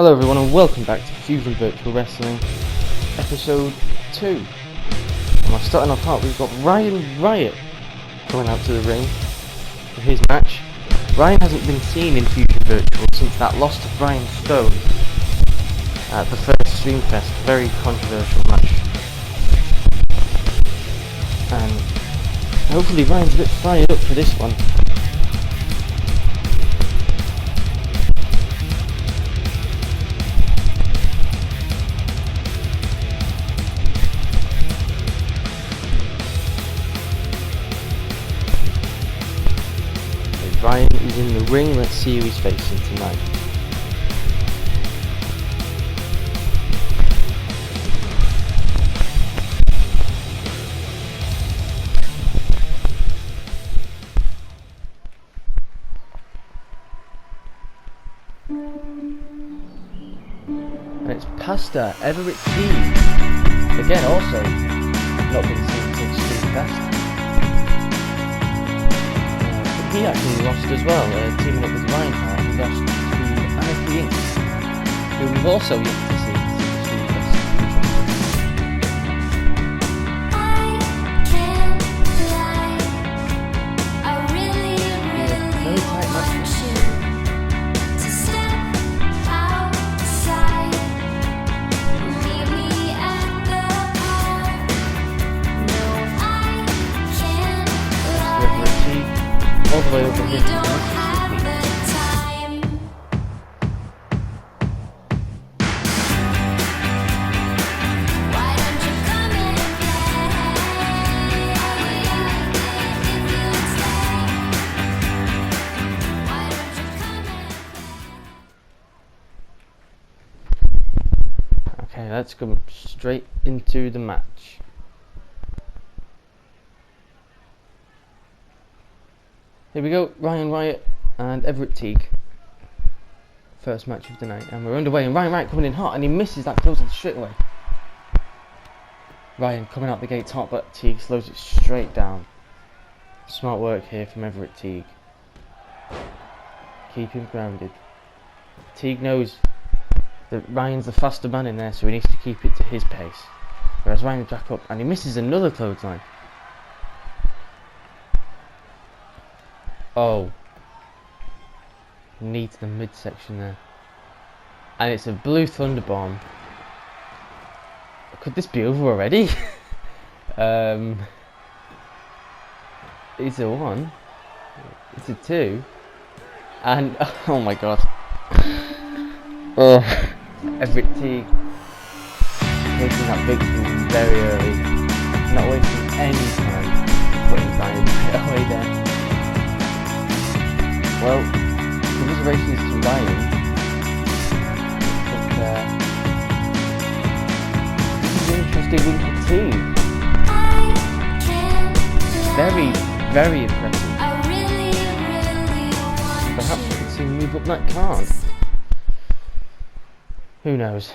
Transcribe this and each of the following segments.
Hello everyone and welcome back to Fusion Virtual Wrestling Episode 2. And we're starting off hot. We've got Ryan Riot coming out to the ring for his match. Ryan hasn't been seen in Fusion Virtual since that loss to Brian Stone at the first Stream Fest. Very controversial match. And hopefully Ryan's a bit fired up for this one. Ryan is in the ring. Let's see who he's facing tonight. And it's Pastor Everett Keane. Again, also not been seen since Street Fest. He actually lost as well, teaming up with Reinhardt. He lost to Anarchy Inc., who we've also yet to see. All the way over here. Okay, let's go straight into the match. Here we go, Ryan Riot and Everett Teague. First match of the night, and we're underway, and Ryan Riot coming in hot, and he misses that close straight away. Ryan coming out the gates hot, but Teague slows it straight down. Smart work here from Everett Teague. Keep him grounded. Teague knows that Ryan's the faster man in there, so he needs to keep it to his pace. Whereas Ryan's back up, and he misses another clothesline. Oh, knee to the midsection there, and it's a blue thunder bomb. Could this be over already? It's a 1, it's a 2, and oh my god. Oh, Everett Teague taking that victory very early, not wasting any time putting Ryan away there. Well, commiserations to Ryan, but this is an interesting win for Teague. Very, very impressive. Perhaps we could see him move up that card. Who knows?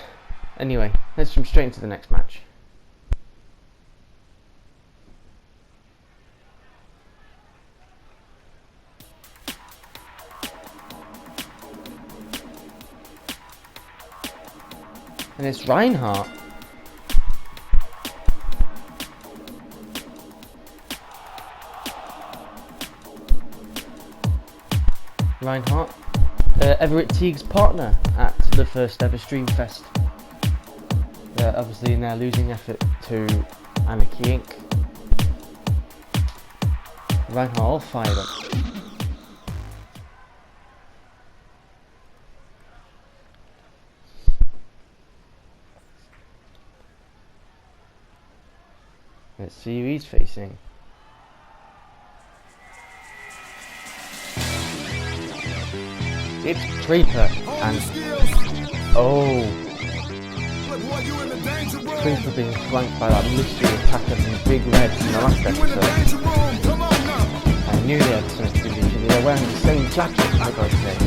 Anyway, let's jump straight into the next match. And it's Reinhardt. Reinhardt, Everett Teague's partner at the first ever Stream Fest. Obviously in their losing effort to Anarchy Inc. Reinhardt all fired up. Let's see who he's facing. It's Creeper and Creeper being flanked by that mystery attacker from Big Reds in the last episode. I knew they had something to do with each other. They're wearing the same jacket, for God's sake.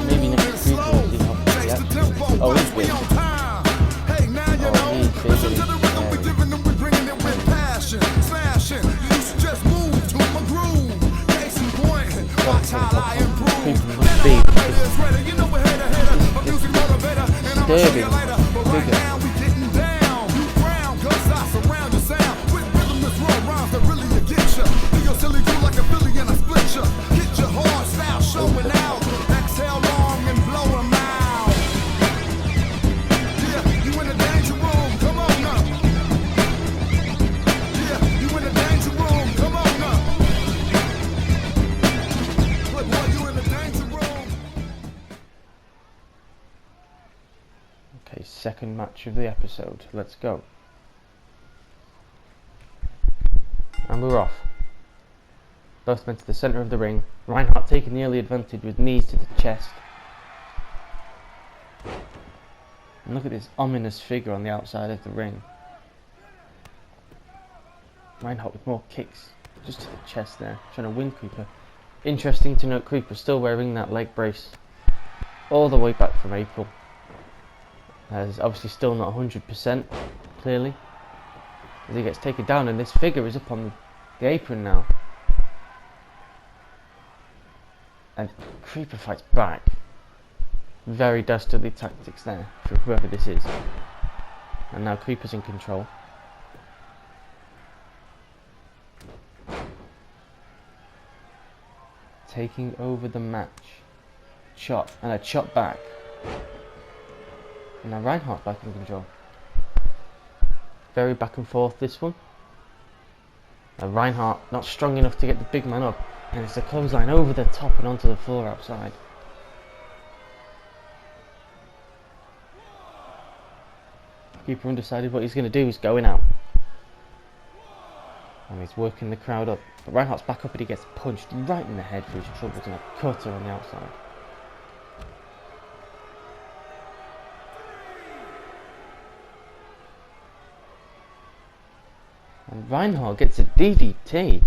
Maybe next week we'll see how he has. Oh, he's big. Watch how I improve. Creeper must be disturbing figure. We getting down. You frown, 'cause I surround your sound with rhythmless raw rhymes that really get ya. Do your silly do like a Billy and I split ya. Get your hard style showing out. Exhale long and blow 'em out. Yeah, you in the danger room. Come on now. Yeah, you in the danger room. Come on now. Look, boy, you in the danger room. Okay, second match of the episode. Let's go. And we're off. Both men to the centre of the ring. Reinhardt taking the early advantage with knees to the chest. And look at this ominous figure on the outside of the ring. Reinhardt with more kicks just to the chest there, trying to win Creeper. Interesting to note Creeper still wearing that leg brace all the way back from April. He's obviously still not 100% clearly as he gets taken down, and this figure is up on the apron now. And Creeper fights back. Very dastardly tactics there for whoever this is. And now Creeper's in control. Taking over the match. Chop, and a chop back. And now Reinhardt back in control. Very back and forth this one. Now Reinhardt not strong enough to get the big man up. And it's a clothesline over the top and onto the floor outside. Keeper undecided what he's going to do. He's going out. And he's working the crowd up. But Reinhardt's back up and he gets punched right in the head for his troubles and a cutter on the outside. And Reinhardt gets a DDT.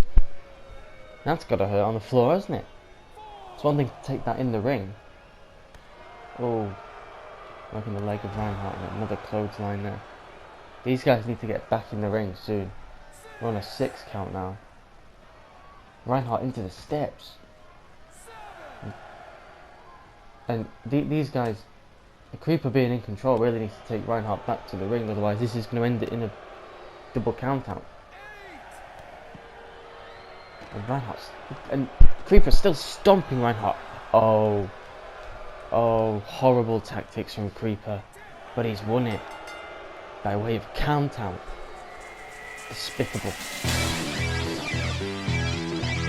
That's got to hurt on the floor, hasn't it? It's one thing to take that in the ring. Oh, working the leg of Reinhardt and another clothesline there. These guys need to get back in the ring soon. We're on a 6 count now. Reinhardt into the steps. And these guys, the Creeper being in control really needs to take Reinhardt back to the ring, otherwise this is going to end it in a double count out. And Reinhardt's, and Creeper's still stomping Reinhardt. Oh, horrible tactics from Creeper, but he's won it by way of count out. Despicable.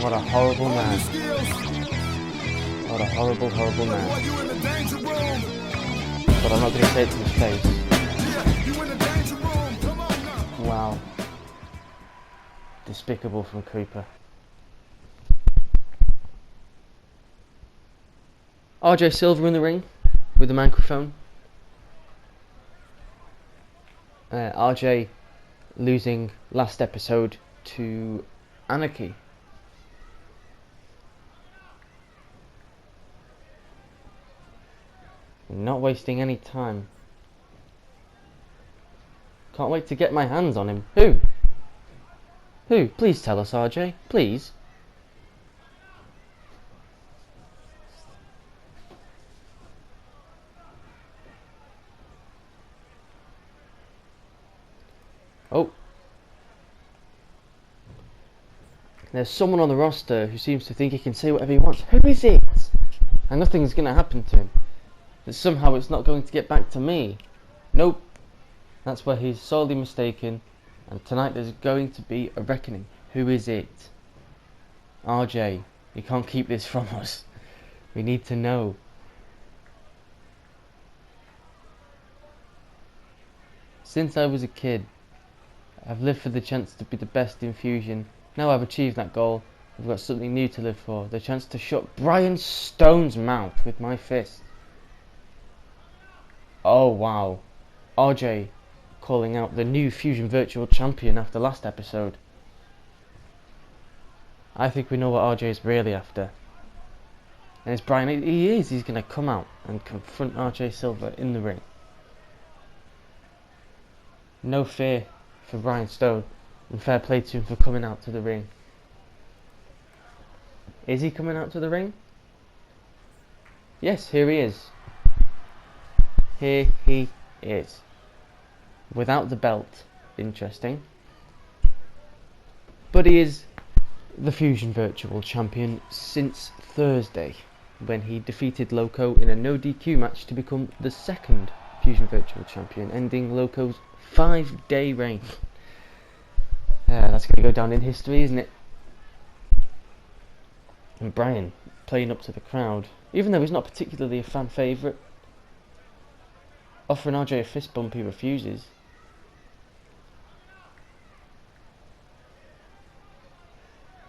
What a horrible man. What a horrible, horrible man. But I'm not going to say it to his face. Wow. Despicable from Creeper. RJ Silver in the ring with the microphone. RJ losing last episode to Anarchy. Not wasting any time. Can't wait to get my hands on him. Who? Who? Please tell us, RJ. Please. Oh. There's someone on the roster who seems to think he can say whatever he wants. Who is it? And nothing's going to happen to him. That somehow it's not going to get back to me. Nope. That's where he's sorely mistaken. And tonight there's going to be a reckoning. Who is it? RJ, you can't keep this from us. We need to know. Since I was a kid, I've lived for the chance to be the best in Fusion. Now I've achieved that goal, I've got something new to live for. The chance to shut Brian Stone's mouth with my fist. Oh wow. RJ calling out the new Fusion Virtual Champion after last episode. I think we know what RJ is really after. And it's Brian. He's going to come out and confront RJ Silver in the ring. No fear for Brian Stone, and fair play to him for coming out to the ring. Is he coming out to the ring? Yes, here he is. Here he is. Without the belt. Interesting. But he is the Fusion Virtual Champion since Thursday, when he defeated Loco in a no DQ match to become the second Fusion Virtual Champion, ending Loco's 5-day reign. That's going to go down in history, isn't it? And Brian playing up to the crowd, even though he's not particularly a fan favourite. Offering RJ a fist bump, he refuses.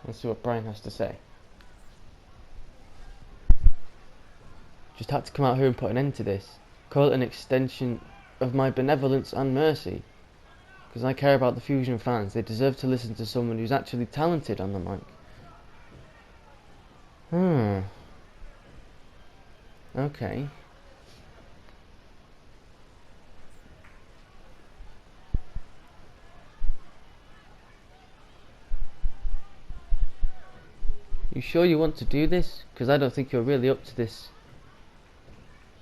Let's see what Brian has to say. Just had to come out here and put an end to this. Call it an extension of my benevolence and mercy. Because I care about the Fusion fans. They deserve to listen to someone who's actually talented on the mic. Okay. You sure you want to do this? Because I don't think you're really up to this.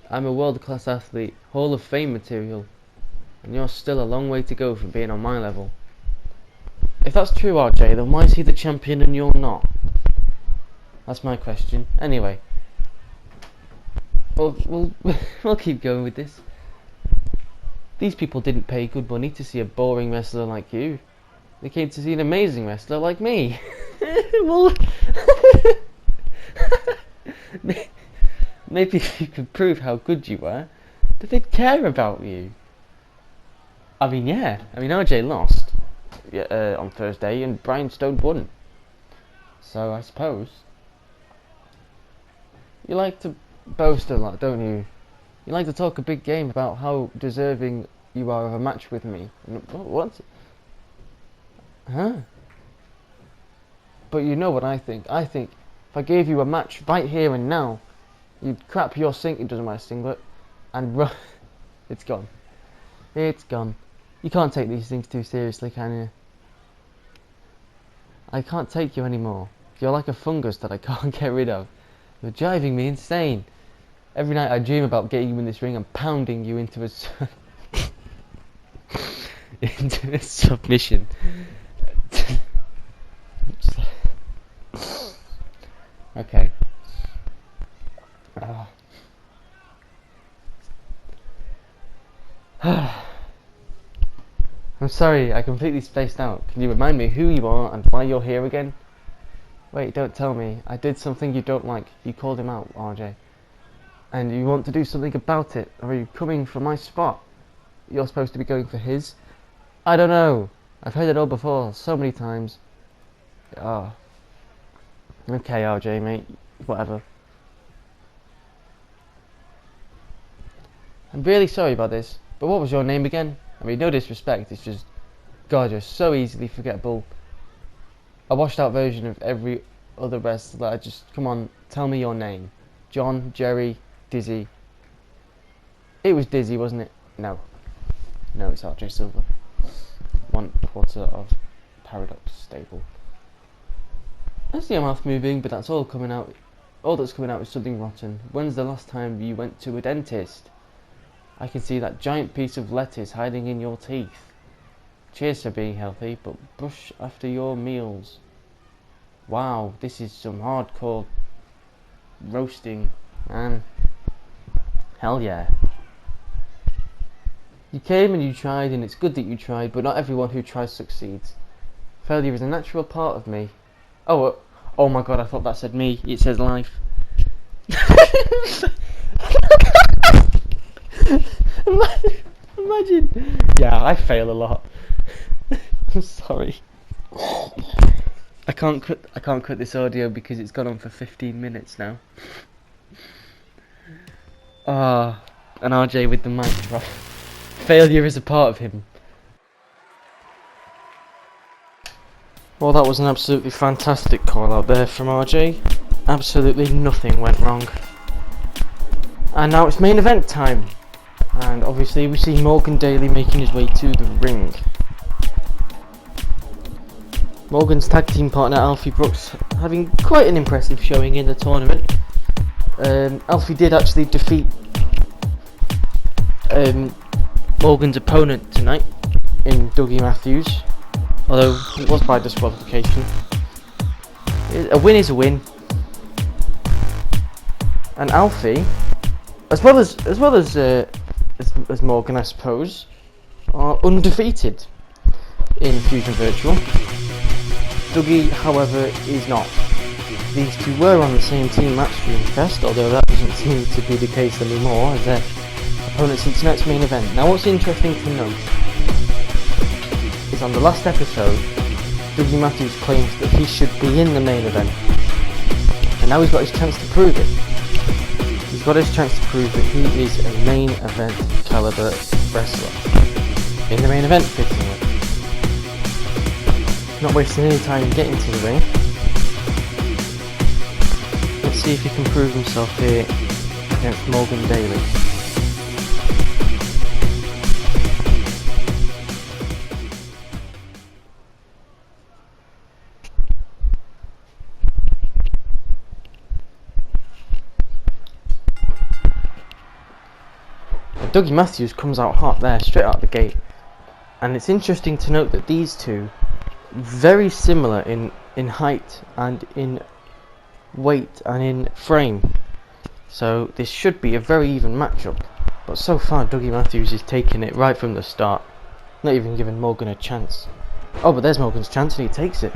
I'm a world-class athlete, Hall of Fame material, and you're still a long way to go from being on my level. If that's true, RJ, then why is he the champion and you're not? That's my question. Anyway, we'll keep going with this. These people didn't pay good money to see a boring wrestler like you. They came to see an amazing wrestler like me. Well, maybe if you could prove how good you were, that they'd care about you. I mean, RJ lost on Thursday and Brian Stone won. So I suppose you like to boast a lot, don't you? You like to talk a big game about how deserving you are of a match with me. What? Huh? But you know what I think. I think if I gave you a match right here and now, you'd crap your sink, it doesn't matter, singlet, and run. It's gone. It's gone. You can't take these things too seriously, can you? I can't take you anymore. You're like a fungus that I can't get rid of. You're driving me insane. Every night I dream about getting you in this ring and pounding you into a into a submission. Okay. I'm sorry, I completely spaced out. Can you remind me who you are and why you're here again? Wait, don't tell me. I did something you don't like. You called him out, RJ. And you want to do something about it? Or are you coming for my spot? You're supposed to be going for his? I don't know. I've heard it all before, so many times. Oh. Okay, RJ, mate. Whatever. I'm really sorry about this, but what was your name again? I mean, no disrespect, it's just... God, you're so easily forgettable. A washed out version of every other wrestler. Come on, tell me your name. John, Jerry, Dizzy. It was Dizzy, wasn't it? No. No, it's RJ Silver. 1/4 of Paradox Stable. I see your mouth moving, but that's all coming out. All that's coming out is something rotten. When's the last time you went to a dentist? I can see that giant piece of lettuce hiding in your teeth. Cheers for being healthy, but brush after your meals. Wow, this is some hardcore roasting, man. Hell yeah. You came and you tried, and it's good that you tried, but not everyone who tries succeeds. Failure is a natural part of me. Oh my god, I thought that said me. It says life. Imagine. Yeah, I fail a lot. I'm sorry. I can't cut this audio because it's gone on for 15 minutes now. And RJ with the mic drop. Failure is a part of him. Well, that was an absolutely fantastic call out there from RJ. Absolutely nothing went wrong. And now it's main event time. And obviously we see Morgan Daly making his way to the ring. Morgan's tag team partner Alfie Brooks having quite an impressive showing in the tournament. Alfie did actually defeat Morgan's opponent tonight in Dougie Matthews, although it was by disqualification. A win is a win, and Alfie, as well as Morgan, I suppose, are undefeated in Fusion Virtual. Dougie, however, is not. These two were on the same team match Fusion Fest, although that doesn't seem to be the case anymore, as their opponents in tonight's main event. Now, what's interesting to note is on the last episode, Dougie Matthews claims that he should be in the main event, and now he's got his chance to prove it. He's got his chance to prove that he is a main event caliber wrestler in the main event, fittingly. Not wasting any time getting to the ring. Let's see if he can prove himself here against Morgan Daly. Dougie Matthews comes out hot there, straight out the gate. And it's interesting to note that these two, very similar in height and in weight and in frame, so this should be a very even matchup, but so far Dougie Matthews is taking it right from the start, not even giving Morgan a chance. Oh, but there's Morgan's chance and he takes it.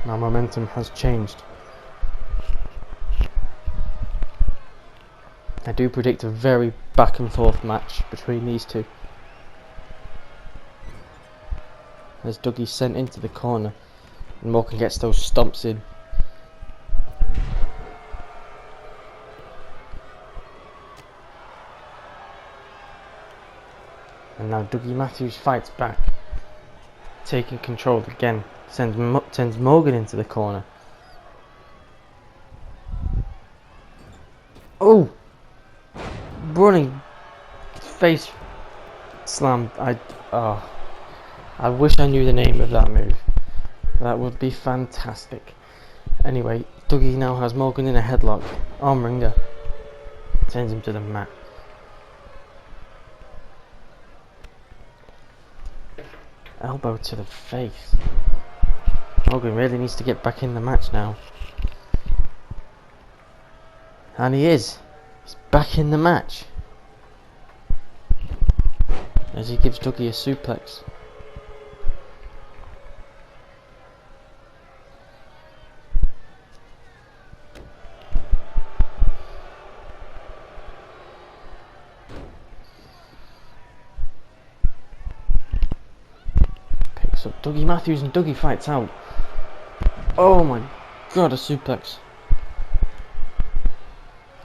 Now momentum has changed. I do predict a very back and forth match between these two. As Dougie's sent into the corner and Morgan gets those stomps in. And now Dougie Matthews fights back, taking control again, sends Morgan into the corner. Oh! Running face slam. I wish I knew the name of that move. That would be fantastic. Anyway, Dougie now has Morgan in a headlock. Arm wringer. Sends him to the mat. Elbow to the face. Morgan really needs to get back in the match now. And he is. He's back in the match. As he gives Dougie a suplex. Picks up Dougie Matthews and Dougie fights out. Oh my god, a suplex.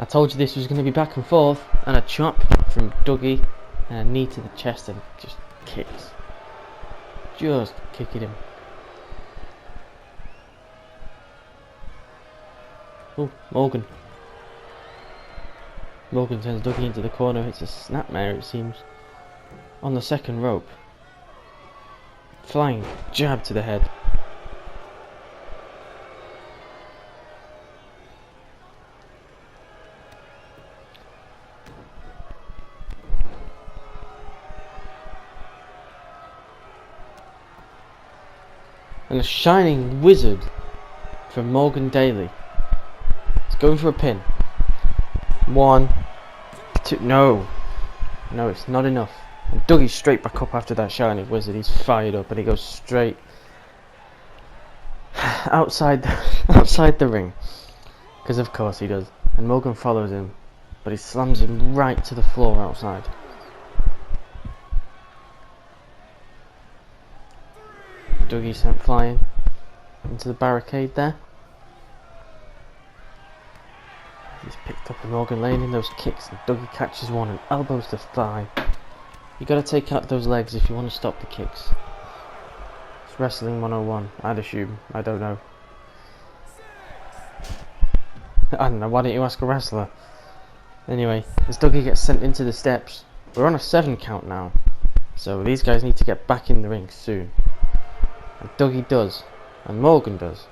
I told you this was going to be back and forth, and a chop from Dougie, and a knee to the chest, and just kicks. Just kicking him. Oh, Morgan. Morgan sends Dougie into the corner. It's a snapmare, it seems. On the second rope. Flying jab to the head. And a shining wizard from Morgan Daly. He's going for a pin. 1, 2, no, it's not enough. And Dougie's straight back up after that shining wizard. He's fired up and he goes straight outside the ring, because of course he does. And Morgan follows him, but he slams him right to the floor outside. Dougie sent flying into the barricade there. He's picked up a Morgan laying in those kicks, and Dougie catches one and elbows the thigh. You gotta take out those legs if you want to stop the kicks. It's wrestling 101, I'd assume. I don't know. I don't know, why don't you ask a wrestler? Anyway, as Dougie gets sent into the steps, we're on a 7 count now. So these guys need to get back in the ring soon. And Dougie does. And Morgan does.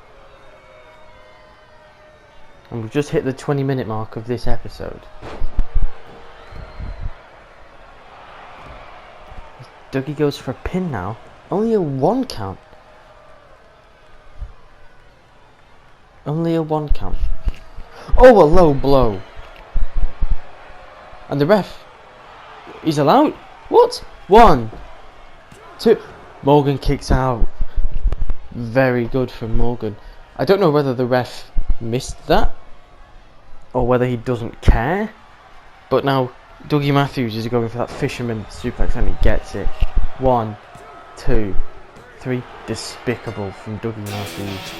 And we've just hit the 20-minute mark of this episode. Dougie goes for a pin now. Only a 1 count. Only a 1 count. Oh, a low blow. And the ref, he's allowed. What? 1, 2. Morgan kicks out. Very good from Morgan. I don't know whether the ref missed that or whether he doesn't care. But now Dougie Matthews is going for that fisherman suplex and he gets it. 1, 2, 3. Despicable from Dougie Matthews.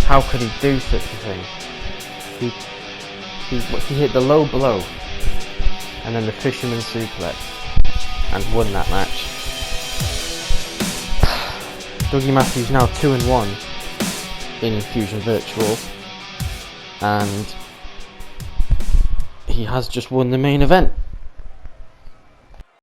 How could he do such a thing? He hit the low blow and then the fisherman suplex and won that match. Dougie Matthews now 2-1 in Fusion Virtual, and he has just won the main event.